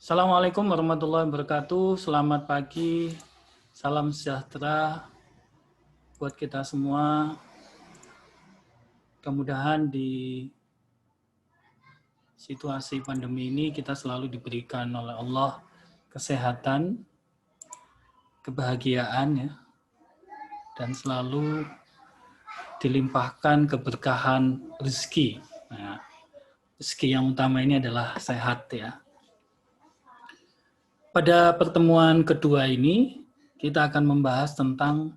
Assalamualaikum warahmatullahi wabarakatuh. Selamat pagi, salam sejahtera buat kita semua. Mudah-mudahan di situasi pandemi ini kita selalu diberikan oleh Allah kesehatan, kebahagiaan ya, dan selalu dilimpahkan keberkahan rezeki. Nah, rezeki yang utama ini adalah sehat ya. Pada pertemuan kedua ini, kita akan membahas tentang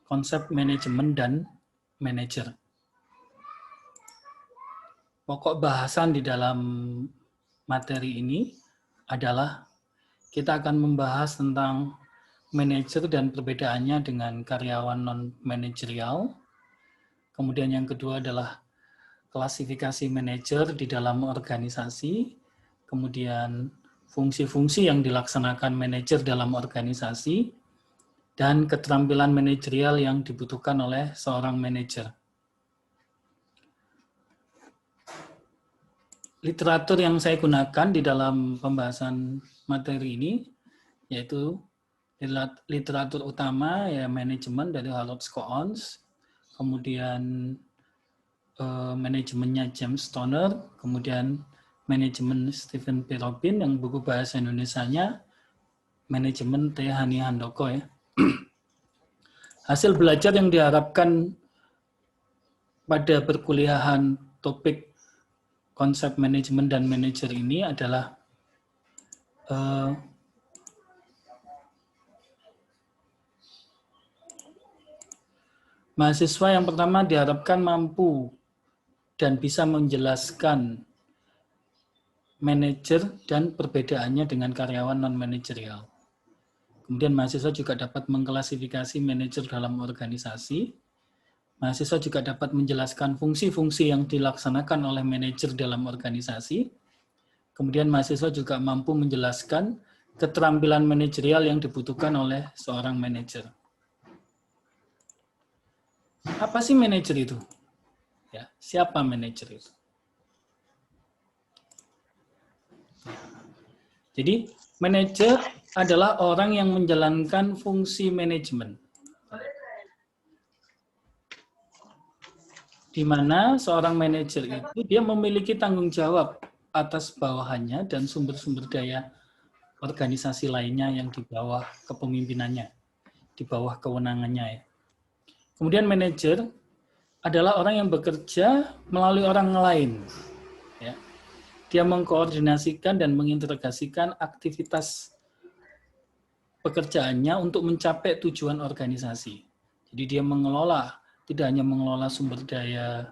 konsep manajemen dan manajer. Pokok bahasan di dalam materi ini adalah kita akan membahas tentang manajer dan perbedaannya dengan karyawan non-manajerial. Kemudian yang kedua adalah klasifikasi manajer di dalam organisasi. Kemudian fungsi-fungsi yang dilaksanakan manajer dalam organisasi, dan keterampilan manajerial yang dibutuhkan oleh seorang manajer. Literatur yang saya gunakan di dalam pembahasan materi ini, yaitu literatur utama, ya manajemen dari Harold Schoons, kemudian manajemennya James Stoner, kemudian manajemen Stephen P. Robin yang buku bahasa Indonesianya manajemen T. Hani Handoko ya. Hasil belajar yang diharapkan pada perkuliahan topik konsep manajemen dan manajer ini adalah mahasiswa yang pertama diharapkan mampu dan bisa menjelaskan manajer dan perbedaannya dengan karyawan non-manajerial. Kemudian mahasiswa juga dapat mengklasifikasi manajer dalam organisasi. Mahasiswa juga dapat menjelaskan fungsi-fungsi yang dilaksanakan oleh manajer dalam organisasi. Kemudian mahasiswa juga mampu menjelaskan keterampilan manajerial yang dibutuhkan oleh seorang manajer. Apa sih manajer itu? Ya, siapa manajer itu? Jadi, manajer adalah orang yang menjalankan fungsi manajemen. Di mana seorang manajer itu dia memiliki tanggung jawab atas bawahannya dan sumber-sumber daya organisasi lainnya yang di bawah kepemimpinannya, di bawah kewenangannya ya. Kemudian manajer adalah orang yang bekerja melalui orang lain. Ya. Dia mengkoordinasikan dan mengintegrasikan aktivitas pekerjaannya untuk mencapai tujuan organisasi. Jadi dia mengelola, tidak hanya mengelola sumber daya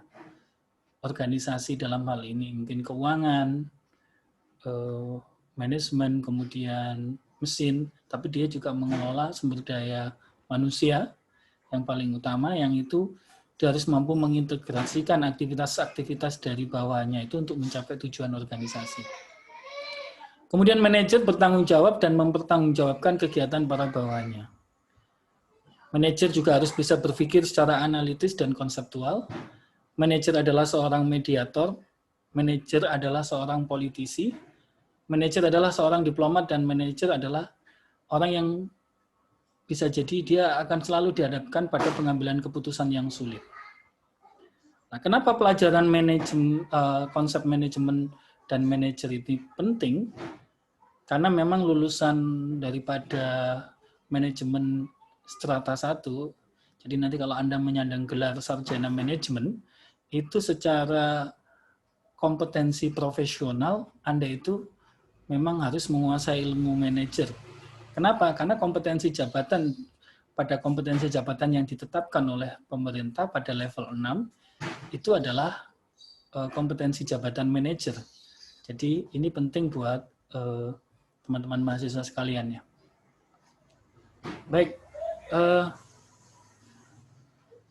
organisasi dalam hal ini, mungkin keuangan, manajemen, kemudian mesin, tapi dia juga mengelola sumber daya manusia yang paling utama, yang itu dia harus mampu mengintegrasikan aktivitas-aktivitas dari bawahnya itu untuk mencapai tujuan organisasi. Kemudian manajer bertanggung jawab dan mempertanggungjawabkan kegiatan para bawahannya. Manajer juga harus bisa berpikir secara analitis dan konseptual. Manajer adalah seorang mediator, manajer adalah seorang politisi, manajer adalah seorang diplomat, dan manajer adalah orang yang bisa jadi dia akan selalu dihadapkan pada pengambilan keputusan yang sulit. Nah, kenapa pelajaran konsep manajemen dan manajer ini penting? Karena memang lulusan daripada manajemen strata 1, jadi nanti kalau Anda menyandang gelar sarjana manajemen, itu secara kompetensi profesional Anda itu memang harus menguasai ilmu manajer. Kenapa? Karena kompetensi jabatan yang ditetapkan oleh pemerintah pada level 6 itu adalah kompetensi jabatan manajer. Jadi ini penting buat teman-teman mahasiswa sekalian ya. Baik,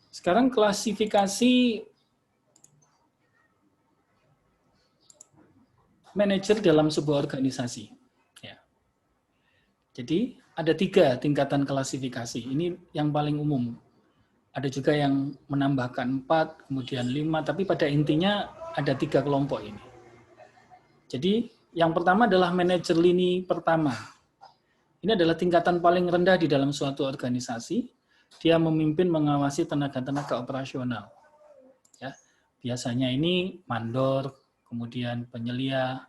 sekarang klasifikasi manajer dalam sebuah organisasi. Ya. Jadi ada 3 tingkatan klasifikasi. Ini yang paling umum. Ada juga yang menambahkan 4, kemudian 5, tapi pada intinya ada 3 kelompok ini. Jadi Yang pertama adalah manajer lini pertama. Ini adalah tingkatan paling rendah di dalam suatu organisasi. Dia memimpin mengawasi tenaga-tenaga operasional. Ya, biasanya ini mandor, kemudian penyelia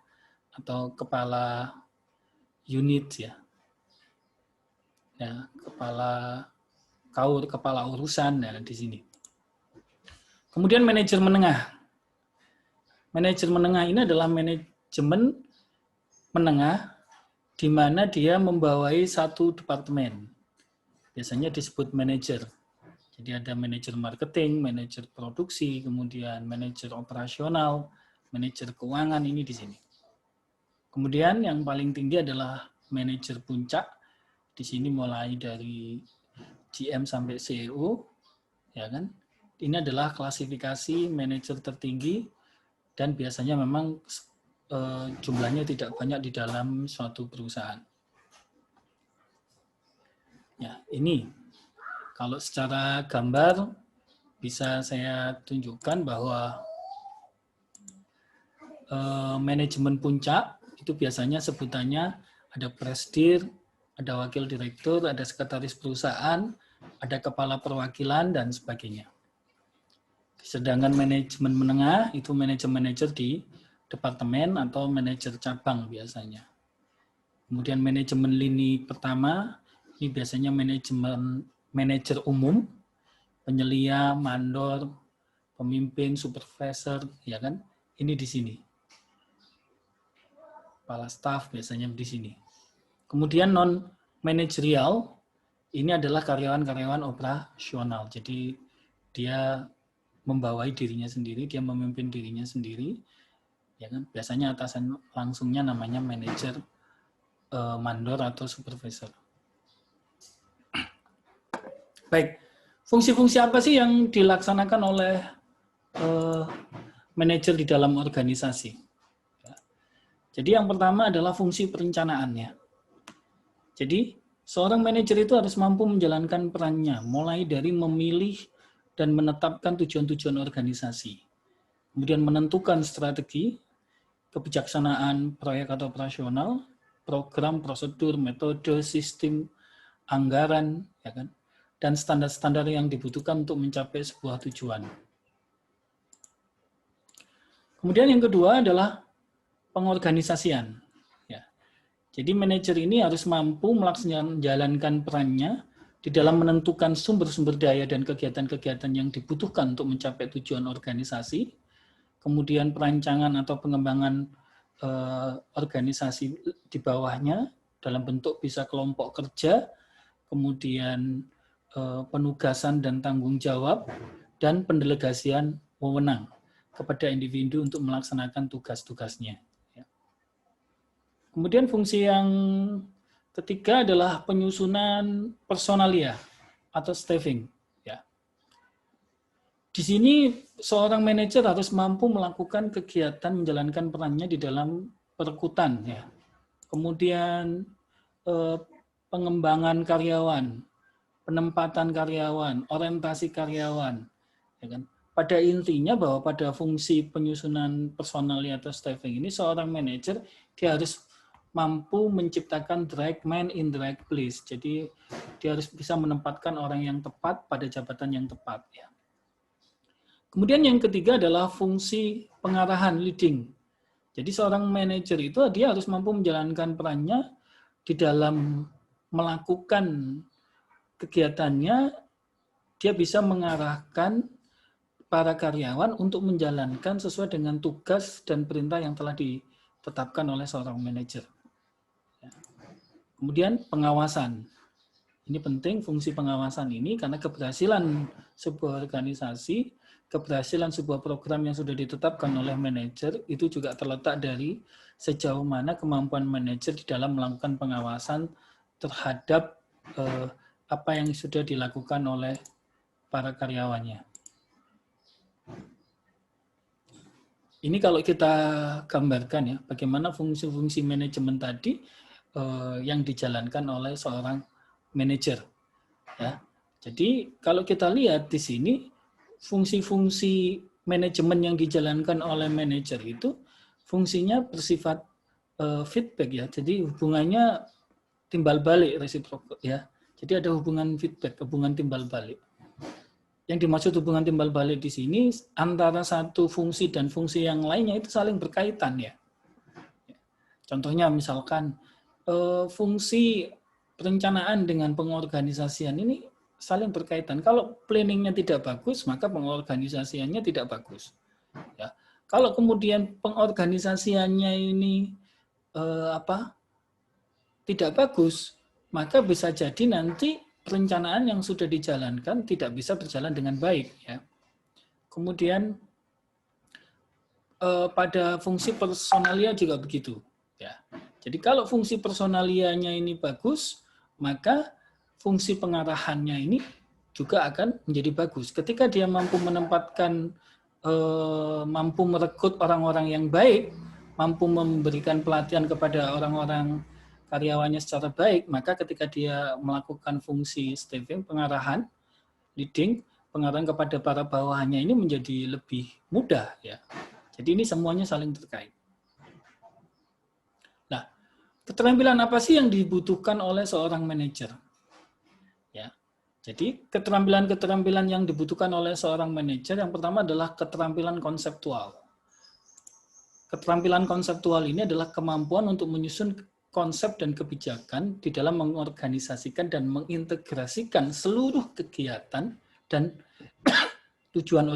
atau kepala unit ya. Ya, kepala urusan ya, di sini. Kemudian manajer menengah. Manajer menengah ini adalah manajemen menengah di mana dia membawai satu departemen. Biasanya disebut manajer. Jadi ada manajer marketing, manajer produksi, kemudian manajer operasional, manajer keuangan, ini di sini. Kemudian yang paling tinggi adalah manajer puncak. Di sini mulai dari GM sampai CEO, ya kan? Ini adalah klasifikasi manajer tertinggi dan biasanya memang jumlahnya tidak banyak di dalam suatu perusahaan. Ya, ini kalau secara gambar bisa saya tunjukkan bahwa manajemen puncak itu biasanya sebutannya ada presidir, ada wakil direktur, ada sekretaris perusahaan, ada kepala perwakilan, dan sebagainya. Sedangkan manajemen menengah itu manajer di departemen atau manajer cabang biasanya. Kemudian manajemen lini pertama, ini biasanya manajer umum, penyelia, mandor, pemimpin, supervisor, ya kan? Ini di sini. Kepala staf biasanya di sini. Kemudian non manajerial, ini adalah karyawan-karyawan operasional. Jadi dia membawai dirinya sendiri, dia memimpin dirinya sendiri, ya kan? Biasanya atasan langsungnya namanya manajer, mandor atau supervisor. Baik, fungsi-fungsi apa sih yang dilaksanakan oleh manajer di dalam organisasi? Jadi yang pertama adalah fungsi perencanaannya. Jadi seorang manajer itu harus mampu menjalankan perannya, mulai dari memilih dan menetapkan tujuan-tujuan organisasi, kemudian menentukan strategi, kebijaksanaan proyek atau operasional, program, prosedur, metode, sistem, anggaran, ya kan, dan standar-standar yang dibutuhkan untuk mencapai sebuah tujuan. Kemudian yang kedua adalah pengorganisasian. Ya. Jadi manajer ini harus mampu menjalankan perannya di dalam menentukan sumber-sumber daya dan kegiatan-kegiatan yang dibutuhkan untuk mencapai tujuan organisasi, kemudian perancangan atau pengembangan organisasi di bawahnya dalam bentuk bisa kelompok kerja, kemudian penugasan dan tanggung jawab, dan pendelegasian wewenang kepada individu untuk melaksanakan tugas-tugasnya. Kemudian fungsi yang ketiga adalah penyusunan personalia atau staffing. Ya. Di sini seorang manajer harus mampu melakukan kegiatan menjalankan perannya di dalam perekrutan. Ya. Kemudian pengembangan karyawan, penempatan karyawan, orientasi karyawan. Ya kan? Pada intinya bahwa pada fungsi penyusunan personalia atau staffing ini seorang manajer dia harus mampu menciptakan the right man in the right place. Jadi dia harus bisa menempatkan orang yang tepat pada jabatan yang tepat. Ya. Kemudian yang ketiga adalah fungsi pengarahan, leading. Jadi seorang manajer itu dia harus mampu menjalankan perannya di dalam melakukan kegiatannya, dia bisa mengarahkan para karyawan untuk menjalankan sesuai dengan tugas dan perintah yang telah ditetapkan oleh seorang manajer. Kemudian pengawasan. Ini penting fungsi pengawasan ini karena keberhasilan sebuah organisasi, keberhasilan sebuah program yang sudah ditetapkan oleh manajer itu juga terletak dari sejauh mana kemampuan manajer di dalam melakukan pengawasan terhadap apa yang sudah dilakukan oleh para karyawannya. Ini kalau kita gambarkan ya, bagaimana fungsi-fungsi manajemen tadi yang dijalankan oleh seorang manajer. Ya. Jadi kalau kita lihat di sini fungsi-fungsi manajemen yang dijalankan oleh manajer itu fungsinya bersifat feedback ya. Jadi hubungannya timbal balik reciprocal ya. Jadi ada hubungan feedback, hubungan timbal balik. Yang dimaksud hubungan timbal balik di sini antara satu fungsi dan fungsi yang lainnya itu saling berkaitan ya. Contohnya misalkan fungsi perencanaan dengan pengorganisasian ini saling berkaitan. Kalau planningnya tidak bagus, maka pengorganisasiannya tidak bagus. Ya. Kalau kemudian pengorganisasiannya ini tidak bagus, maka bisa jadi nanti perencanaan yang sudah dijalankan tidak bisa berjalan dengan baik. Ya. Kemudian pada fungsi personalia juga begitu. Ya. Jadi kalau fungsi personalianya ini bagus, maka fungsi pengarahannya ini juga akan menjadi bagus. Ketika dia mampu menempatkan, mampu merekrut orang-orang yang baik, mampu memberikan pelatihan kepada orang-orang karyawannya secara baik, maka ketika dia melakukan fungsi staffing, pengarahan, leading, pengarahan kepada para bawahannya ini menjadi lebih mudah ya. Jadi ini semuanya saling terkait. Nah, keterampilan apa sih yang dibutuhkan oleh seorang manajer? Ya. Jadi keterampilan-keterampilan yang dibutuhkan oleh seorang manajer yang pertama adalah keterampilan konseptual. Keterampilan konseptual ini adalah kemampuan untuk menyusun konsep dan kebijakan di dalam mengorganisasikan dan mengintegrasikan seluruh kegiatan dan tujuan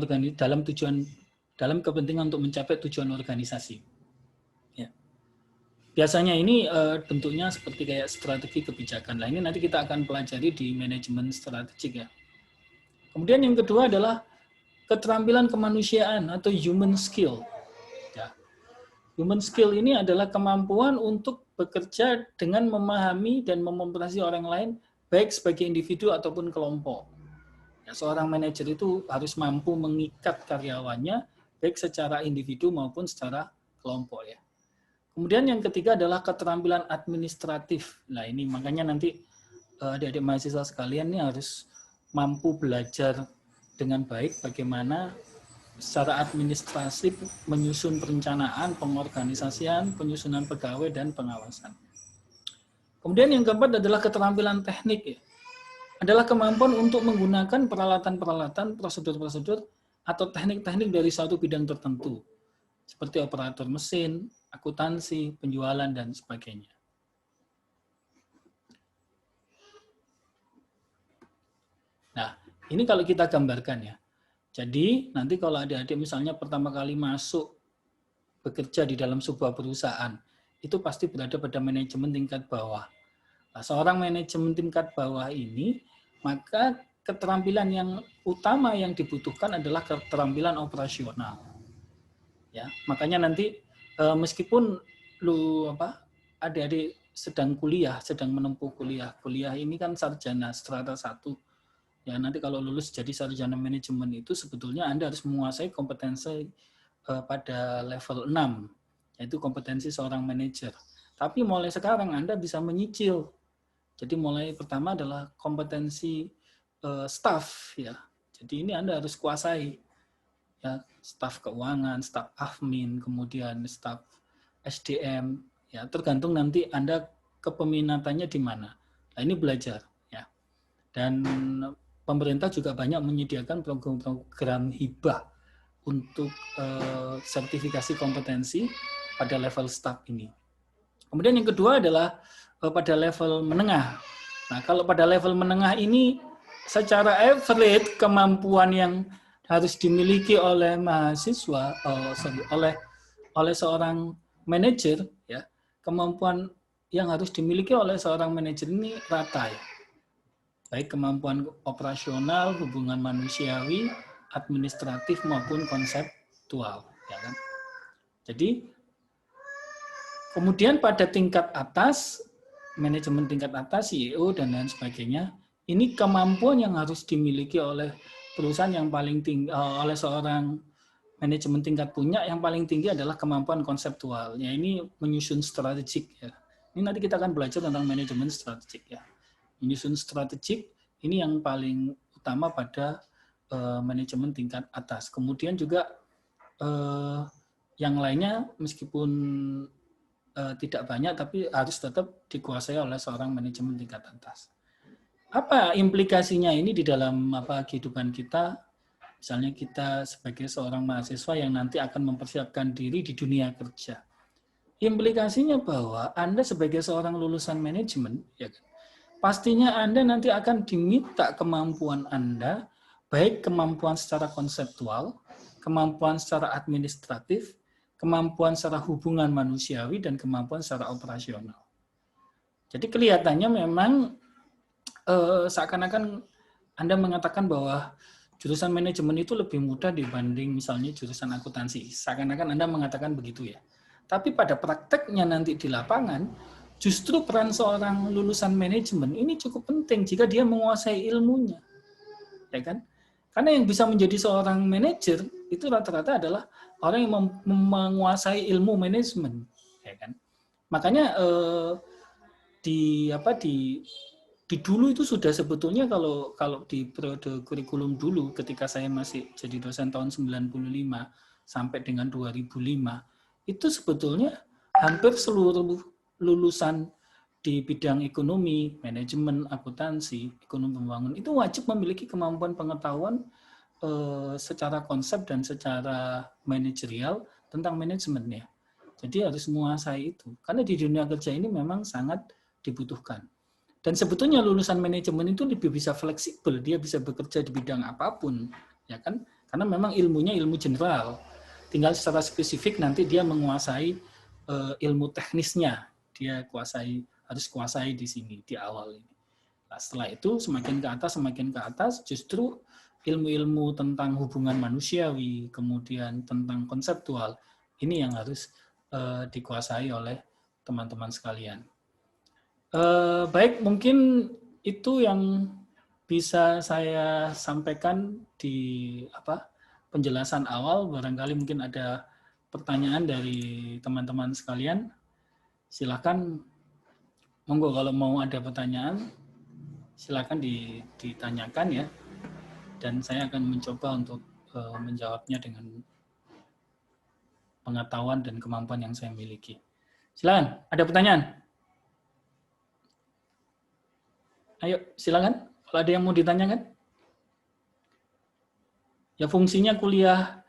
dalam kepentingan untuk mencapai tujuan organisasi. Ya. Biasanya ini bentuknya seperti kayak strategi kebijakan. Nah, ini nanti kita akan pelajari di manajemen strategik ya. Kemudian yang kedua adalah keterampilan kemanusiaan atau human skill. Ya. Human skill ini adalah kemampuan untuk bekerja dengan memahami dan memotivasi orang lain, baik sebagai individu ataupun kelompok. Ya, seorang manajer itu harus mampu mengikat karyawannya, baik secara individu maupun secara kelompok. Ya. Kemudian yang ketiga adalah keterampilan administratif. Nah ini makanya nanti adik-adik mahasiswa sekalian ini harus mampu belajar dengan baik bagaimana secara administratif menyusun perencanaan, pengorganisasian, penyusunan pegawai, dan pengawasan. Kemudian yang keempat adalah keterampilan teknik. Ya. Adalah kemampuan untuk menggunakan peralatan-peralatan, prosedur-prosedur, atau teknik-teknik dari suatu bidang tertentu. Seperti operator mesin, akuntansi, penjualan, dan sebagainya. Nah, ini kalau kita gambarkan ya. Jadi nanti kalau adik-adik misalnya pertama kali masuk bekerja di dalam sebuah perusahaan, itu pasti berada pada manajemen tingkat bawah. Nah, seorang manajemen tingkat bawah ini, maka keterampilan yang utama yang dibutuhkan adalah keterampilan operasional. Ya, makanya nanti meskipun adik-adik sedang kuliah, sedang menempuh kuliah ini kan sarjana strata 1. Ya, nanti kalau lulus jadi sarjana manajemen itu sebetulnya Anda harus menguasai kompetensi pada level 6, yaitu kompetensi seorang manajer. Tapi mulai sekarang Anda bisa menyicil. Jadi mulai pertama adalah kompetensi staff ya. Jadi ini Anda harus kuasai. Ya, staf keuangan, staf admin, kemudian staf SDM, ya tergantung nanti Anda kepeminatannya di mana. Nah, ini belajar ya. Dan pemerintah juga banyak menyediakan program-program hibah untuk sertifikasi kompetensi pada level staf ini. Kemudian yang kedua adalah pada level menengah. Nah, kalau pada level menengah ini secara average kemampuan yang harus dimiliki oleh mahasiswa, oleh seorang manajer, ya kemampuan yang harus dimiliki oleh seorang manajer ini rata ya. Baik kemampuan operasional, hubungan manusiawi, administratif maupun konseptual, ya kan. Jadi kemudian pada tingkat atas, manajemen tingkat atas, CEO dan lain sebagainya, ini kemampuan yang harus dimiliki oleh perusahaan yang paling tinggi, oleh seorang manajemen tingkat punya yang paling tinggi adalah kemampuan konseptual. Ya, ini menyusun strategik ya. Ini nanti kita akan belajar tentang manajemen strategik ya. Menyusun strategik ini yang paling utama pada manajemen tingkat atas. Kemudian juga yang lainnya meskipun tidak banyak, tapi harus tetap dikuasai oleh seorang manajemen tingkat atas. Apa implikasinya ini di dalam kehidupan kita? Misalnya kita sebagai seorang mahasiswa yang nanti akan mempersiapkan diri di dunia kerja. Implikasinya bahwa Anda sebagai seorang lulusan manajemen, ya kan, pastinya Anda nanti akan diminta kemampuan Anda, baik kemampuan secara konseptual, kemampuan secara administratif, kemampuan secara hubungan manusiawi, dan kemampuan secara operasional. Jadi kelihatannya memang seakan-akan Anda mengatakan bahwa jurusan manajemen itu lebih mudah dibanding misalnya jurusan akuntansi. Seakan-akan Anda mengatakan begitu ya. Tapi pada prakteknya nanti di lapangan, justru peran seorang lulusan manajemen ini cukup penting jika dia menguasai ilmunya. Ya kan? Karena yang bisa menjadi seorang manajer itu rata-rata adalah orang yang menguasai ilmu manajemen. Ya kan? Makanya di dulu itu sudah sebetulnya kalau di periode kurikulum dulu ketika saya masih jadi dosen tahun 95 sampai dengan 2005 itu sebetulnya hampir seluruh lulusan di bidang ekonomi, manajemen, akuntansi, ekonomi pembangunan itu wajib memiliki kemampuan pengetahuan secara konsep dan secara manajerial tentang manajemennya. Jadi harus menguasai itu. Karena di dunia kerja ini memang sangat dibutuhkan. Dan sebetulnya lulusan manajemen itu lebih bisa fleksibel, dia bisa bekerja di bidang apapun, ya kan? Karena memang ilmunya ilmu general. Tinggal secara spesifik nanti dia menguasai ilmu teknisnya, dia harus kuasai di sini di awal ini. Nah, setelah itu semakin ke atas, justru ilmu-ilmu tentang hubungan manusiawi, kemudian tentang konseptual, ini yang harus dikuasai oleh teman-teman sekalian. Baik, mungkin itu yang bisa saya sampaikan di penjelasan awal. Barangkali mungkin ada pertanyaan dari teman-teman sekalian. Silakan, monggo kalau mau ada pertanyaan, silakan ditanyakan ya. Dan saya akan mencoba untuk menjawabnya dengan pengetahuan dan kemampuan yang saya miliki. Silakan, ada pertanyaan? Ayo, silakan. Kalau ada yang mau ditanyakan. Ya, fungsinya kuliah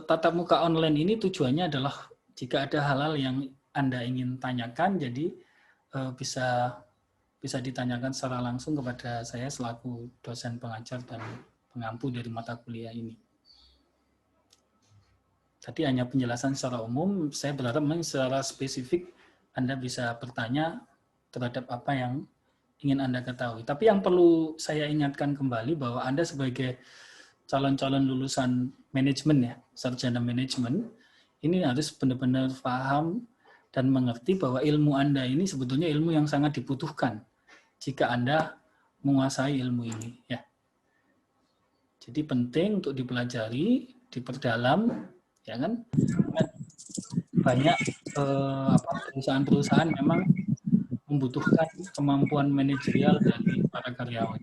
tatap muka online ini tujuannya adalah jika ada hal-hal yang Anda ingin tanyakan, jadi bisa ditanyakan secara langsung kepada saya selaku dosen pengajar dan pengampu dari mata kuliah ini. Tadi hanya penjelasan secara umum, saya berharap memang secara spesifik Anda bisa bertanya terhadap apa yang ingin Anda ketahui. Tapi yang perlu saya ingatkan kembali bahwa Anda sebagai calon-calon lulusan manajemen ya, sarjana manajemen, ini harus benar-benar paham dan mengerti bahwa ilmu Anda ini sebetulnya ilmu yang sangat dibutuhkan jika Anda menguasai ilmu ini ya. Jadi penting untuk dipelajari, diperdalam, ya kan? Banyak perusahaan-perusahaan memang membutuhkan kemampuan manajerial dari para karyawan.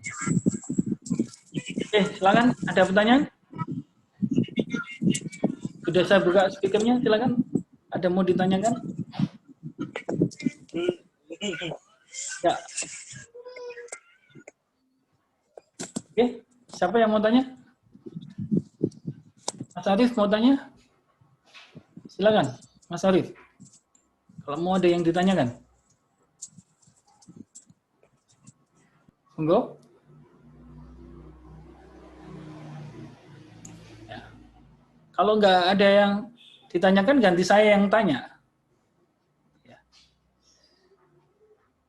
Oke, silakan. Ada pertanyaan? Sudah saya buka speakernya, silakan. Ada mau ditanyakan? Ya. Oke, siapa yang mau tanya? Mas Arief mau tanya? Silakan, Mas Arief. Kalau mau ada yang ditanyakan. Monggo. Ya. Kalau nggak ada yang ditanyakan, ganti saya yang tanya. Ya.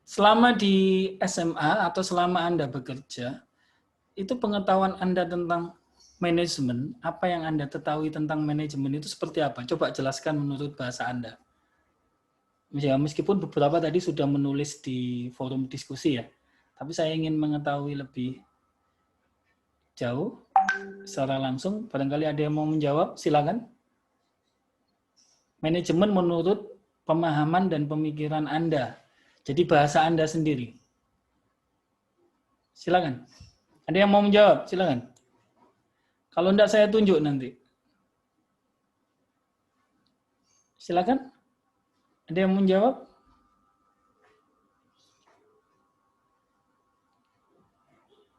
Selama di SMA atau selama Anda bekerja, itu pengetahuan Anda tentang manajemen, apa yang Anda ketahui tentang manajemen itu seperti apa? Coba jelaskan menurut bahasa Anda. Ya, meskipun beberapa tadi sudah menulis di forum diskusi ya, tapi saya ingin mengetahui lebih jauh secara langsung. Barangkali ada yang mau menjawab, silakan. Manajemen menurut pemahaman dan pemikiran Anda. Jadi bahasa Anda sendiri. Silakan. Ada yang mau menjawab, silakan. Kalau enggak saya tunjuk nanti. Silakan. Ada yang mau menjawab?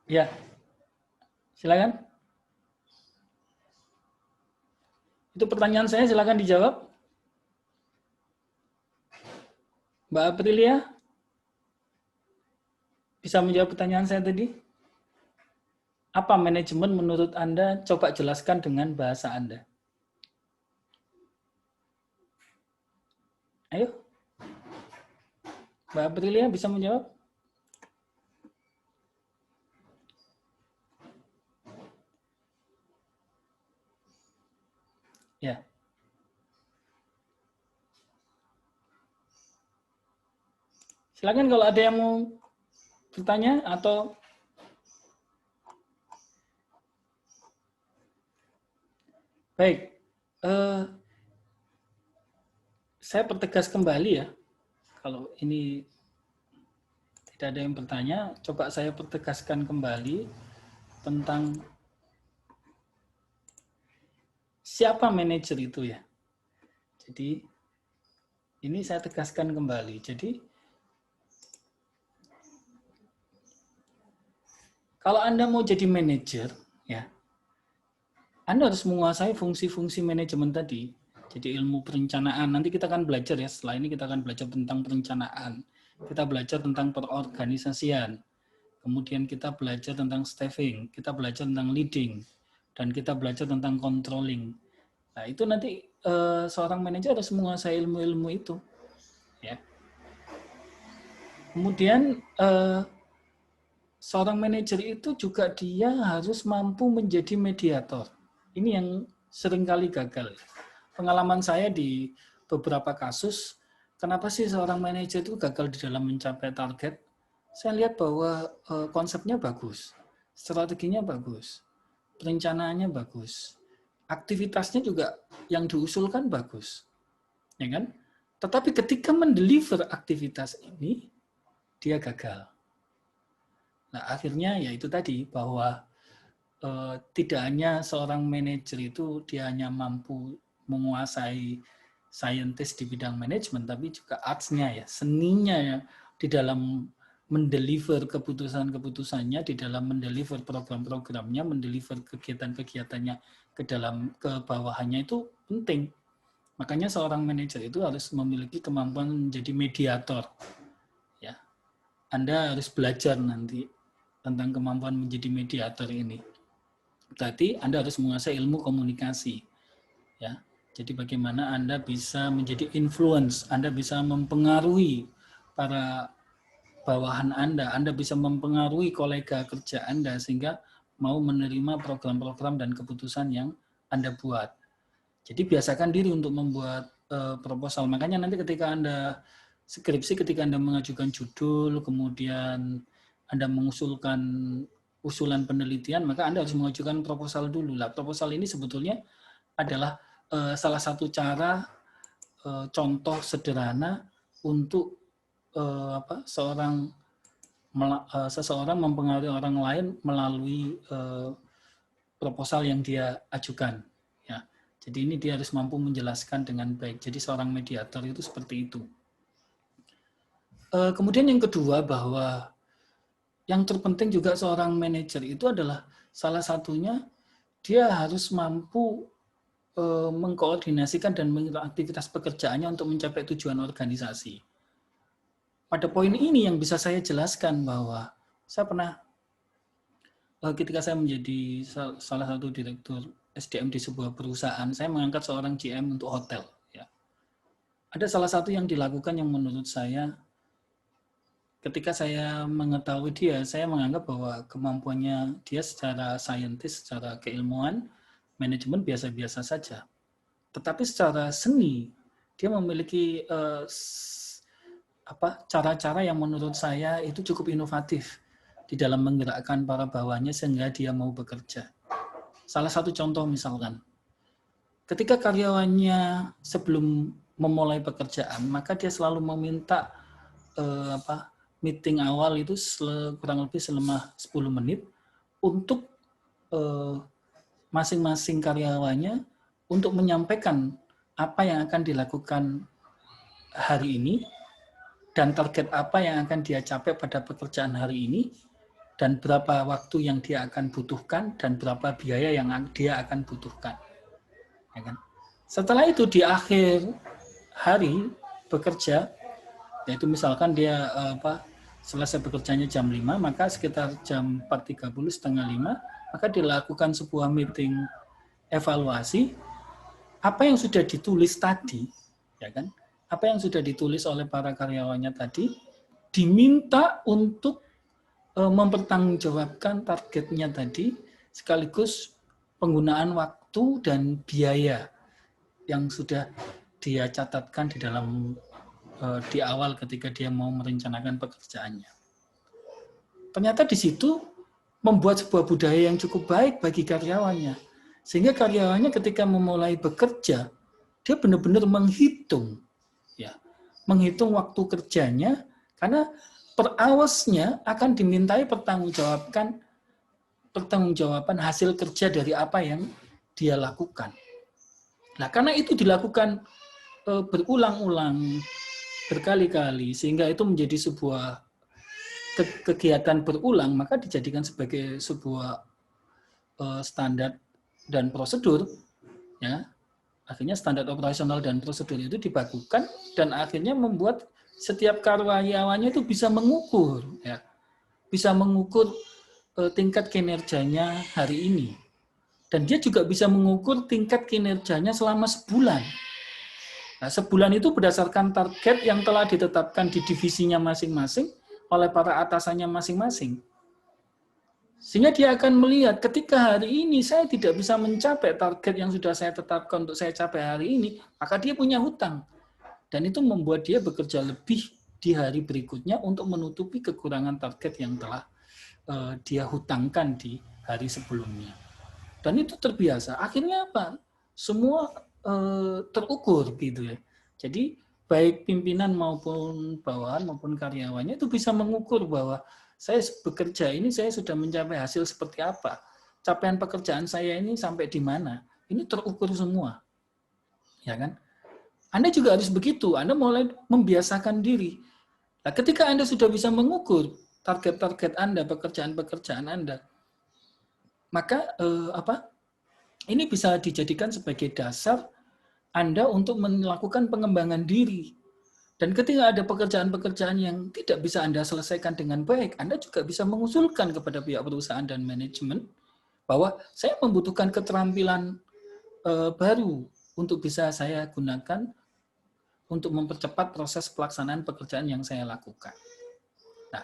Ya, silakan. Itu pertanyaan saya, silakan dijawab. Mbak Aprilia, bisa menjawab pertanyaan saya tadi? Apa manajemen menurut Anda? Coba jelaskan dengan bahasa Anda. Ayo. Mbak Aprilia bisa menjawab? Ya. Silakan kalau ada yang mau bertanya atau baik. Saya pertegas kembali ya. Kalau ini tidak ada yang bertanya, coba saya pertegaskan kembali tentang siapa manajer itu ya. Jadi ini saya tegaskan kembali. Jadi kalau Anda mau jadi manajer, ya, Anda harus menguasai fungsi-fungsi manajemen tadi. Jadi ilmu perencanaan, nanti kita akan belajar ya, setelah ini kita akan belajar tentang perencanaan. Kita belajar tentang perorganisasian. Kemudian kita belajar tentang staffing, kita belajar tentang leading, dan kita belajar tentang controlling. Nah, itu nanti seorang manajer harus menguasai ilmu-ilmu itu. Ya. Kemudian seorang manajer itu juga dia harus mampu menjadi mediator. Ini yang seringkali gagal. Pengalaman saya di beberapa kasus, kenapa sih seorang manajer itu gagal di dalam mencapai target? Saya lihat bahwa konsepnya bagus, strateginya bagus, perencanaannya bagus, aktivitasnya juga yang diusulkan bagus, ya kan? Tetapi ketika mendeliver aktivitas ini, dia gagal. Nah, akhirnya ya itu tadi bahwa tidak hanya seorang manajer itu dia hanya mampu menguasai saintis di bidang manajemen, tapi juga arts-nya ya, seninya ya di dalam mendeliver keputusan-keputusannya, di dalam mendeliver program-programnya, mendeliver kegiatan-kegiatannya ke bawahannya itu penting. Makanya seorang manajer itu harus memiliki kemampuan menjadi mediator. Ya, Anda harus belajar nanti tentang kemampuan menjadi mediator ini. Berarti Anda harus menguasai ilmu komunikasi. Ya. Jadi bagaimana Anda bisa menjadi influence, Anda bisa mempengaruhi para bawahan Anda bisa mempengaruhi kolega kerja Anda sehingga mau menerima program-program dan keputusan yang Anda buat. Jadi biasakan diri untuk membuat proposal. Makanya nanti ketika Anda skripsi, ketika Anda mengajukan judul, kemudian Anda mengusulkan usulan penelitian, maka Anda harus mengajukan proposal dulu. Lah, proposal ini sebetulnya adalah salah satu cara contoh sederhana untuk seseorang mempengaruhi orang lain melalui proposal yang dia ajukan. Ya, jadi ini dia harus mampu menjelaskan dengan baik. Jadi seorang mediator itu seperti itu. Kemudian yang kedua bahwa yang terpenting juga seorang manajer itu adalah salah satunya dia harus mampu mengkoordinasikan dan mengatur aktivitas pekerjaannya untuk mencapai tujuan organisasi. Pada poin ini yang bisa saya jelaskan bahwa saya pernah ketika saya menjadi salah satu direktur SDM di sebuah perusahaan, saya mengangkat seorang GM untuk hotel. Ya. Ada salah satu yang dilakukan yang menurut saya ketika saya mengetahui dia, saya menganggap bahwa kemampuannya dia secara saintis, secara keilmuan, manajemen biasa-biasa saja. Tetapi secara seni, dia memiliki cara-cara yang menurut saya itu cukup inovatif di dalam menggerakkan para bawahannya sehingga dia mau bekerja. Salah satu contoh misalkan, ketika karyawannya sebelum memulai pekerjaan, maka dia selalu meminta meeting awal itu kurang lebih selama 10 menit untuk masing-masing karyawannya untuk menyampaikan apa yang akan dilakukan hari ini, dan target apa yang akan dia capai pada pekerjaan hari ini, dan berapa waktu yang dia akan butuhkan, dan berapa biaya yang dia akan butuhkan. Ya kan? Setelah itu di akhir hari bekerja, yaitu misalkan dia selesai bekerjanya jam 5, maka sekitar jam 4.30, setengah 5, maka dilakukan sebuah meeting evaluasi apa yang sudah ditulis tadi, ya kan? Apa yang sudah ditulis oleh para karyawannya tadi diminta untuk mempertanggungjawabkan targetnya tadi, sekaligus penggunaan waktu dan biaya yang sudah dia catatkan di dalam di awal ketika dia mau merencanakan pekerjaannya. Ternyata di situ membuat sebuah budaya yang cukup baik bagi karyawannya, sehingga karyawannya ketika memulai bekerja, dia benar-benar menghitung, ya, menghitung waktu kerjanya, karena per hours-nya akan dimintai pertanggungjawaban hasil kerja dari apa yang dia lakukan. Nah, karena itu dilakukan berulang-ulang, berkali-kali, sehingga itu menjadi sebuah kegiatan berulang, maka dijadikan sebagai sebuah standar dan prosedur, ya. Akhirnya standar operasional dan prosedur itu dibakukan, dan akhirnya membuat setiap karyawannya itu bisa mengukur, ya, bisa mengukur tingkat kinerjanya hari ini, dan dia juga bisa mengukur tingkat kinerjanya selama sebulan. Nah, sebulan itu berdasarkan target yang telah ditetapkan di divisinya masing-masing oleh para atasannya masing-masing. Sehingga dia akan melihat ketika hari ini saya tidak bisa mencapai target yang sudah saya tetapkan untuk saya capai hari ini, maka dia punya hutang. Dan itu membuat dia bekerja lebih di hari berikutnya untuk menutupi kekurangan target yang telah dia hutangkan di hari sebelumnya. Dan itu terbiasa. Akhirnya apa? Semua terukur gitu ya. Jadi baik pimpinan maupun bawahan maupun karyawannya itu bisa mengukur bahwa saya bekerja ini saya sudah mencapai hasil seperti apa. Capaian pekerjaan saya ini sampai di mana. Ini terukur semua. Ya kan? Anda juga harus begitu. Anda mulai membiasakan diri. Nah, ketika Anda sudah bisa mengukur target-target Anda, pekerjaan-pekerjaan Anda, maka ini bisa dijadikan sebagai dasar Anda untuk melakukan pengembangan diri. Dan ketika ada pekerjaan-pekerjaan yang tidak bisa Anda selesaikan dengan baik, Anda juga bisa mengusulkan kepada pihak perusahaan dan manajemen bahwa saya membutuhkan keterampilan baru untuk bisa saya gunakan untuk mempercepat proses pelaksanaan pekerjaan yang saya lakukan. Nah,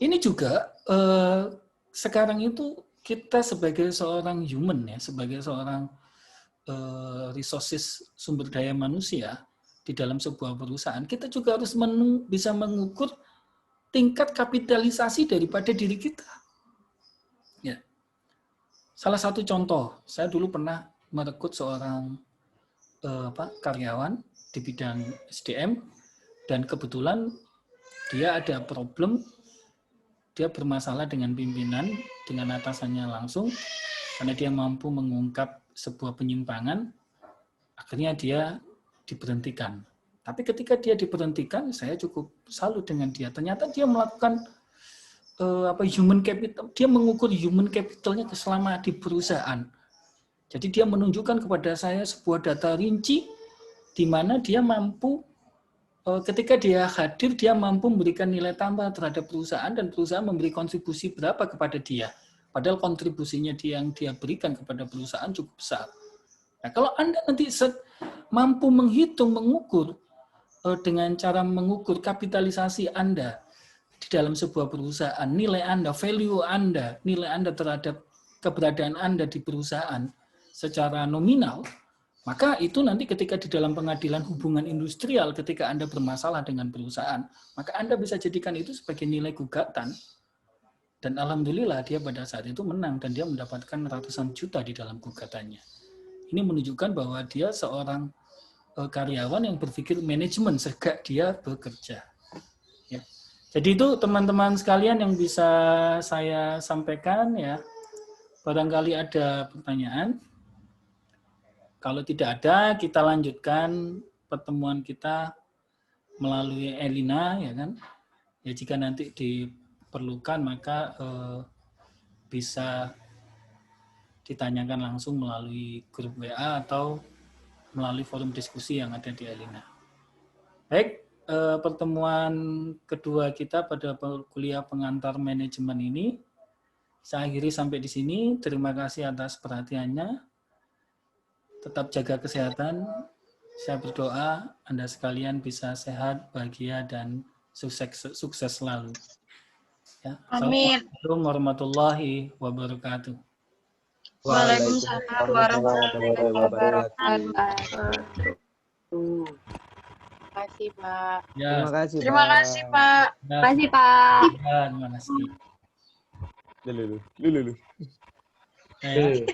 ini juga sekarang itu kita sebagai seorang human, ya, sebagai seorang resources sumber daya manusia di dalam sebuah perusahaan, kita juga harus bisa mengukur tingkat kapitalisasi daripada diri kita. Ya. Salah satu contoh, saya dulu pernah merekrut seorang karyawan di bidang SDM, dan kebetulan dia ada problem, dia bermasalah dengan pimpinan, dengan atasannya langsung, karena dia mampu mengungkap sebuah penyimpangan, akhirnya dia diberhentikan. Tapi ketika dia diberhentikan, saya cukup salut dengan dia. Ternyata dia melakukan human capital, dia mengukur human capitalnya selama di perusahaan. Jadi dia menunjukkan kepada saya sebuah data rinci di mana dia mampu, ketika dia hadir, dia mampu memberikan nilai tambah terhadap perusahaan, dan perusahaan memberi kontribusi berapa kepada dia. Padahal kontribusinya yang dia berikan kepada perusahaan cukup besar. Nah, kalau Anda nanti mampu menghitung, mengukur dengan cara mengukur kapitalisasi Anda di dalam sebuah perusahaan, nilai Anda, value Anda, nilai Anda terhadap keberadaan Anda di perusahaan secara nominal, maka itu nanti ketika di dalam pengadilan hubungan industrial, ketika Anda bermasalah dengan perusahaan, maka Anda bisa jadikan itu sebagai nilai gugatan. Dan alhamdulillah dia pada saat itu menang, dan dia mendapatkan ratusan juta di dalam gugatannya. Ini menunjukkan bahwa dia seorang karyawan yang berpikir manajemen sejak dia bekerja. Ya. Jadi itu teman-teman sekalian yang bisa saya sampaikan, ya. Barangkali ada pertanyaan. Kalau tidak ada, kita lanjutkan pertemuan kita melalui Elina, ya kan? Ya jika nanti diperlukan maka bisa ditanyakan langsung melalui grup WA atau melalui forum diskusi yang ada di Elina. Baik, pertemuan kedua kita pada kuliah pengantar manajemen ini saya akhiri sampai di sini. Terima kasih atas perhatiannya. Tetap jaga kesehatan. Saya berdoa Anda sekalian bisa sehat, bahagia, dan sukses selalu. Ya. Amin. Assalamualaikum warahmatullahi wabarakatuh. Waalaikumsalam warahmatullahi wabarakatuh. Terima kasih, Pak. Ya, Terima kasih, Pak. terima kasih, Pak. Ya, terima kasih. Lulu. Ya.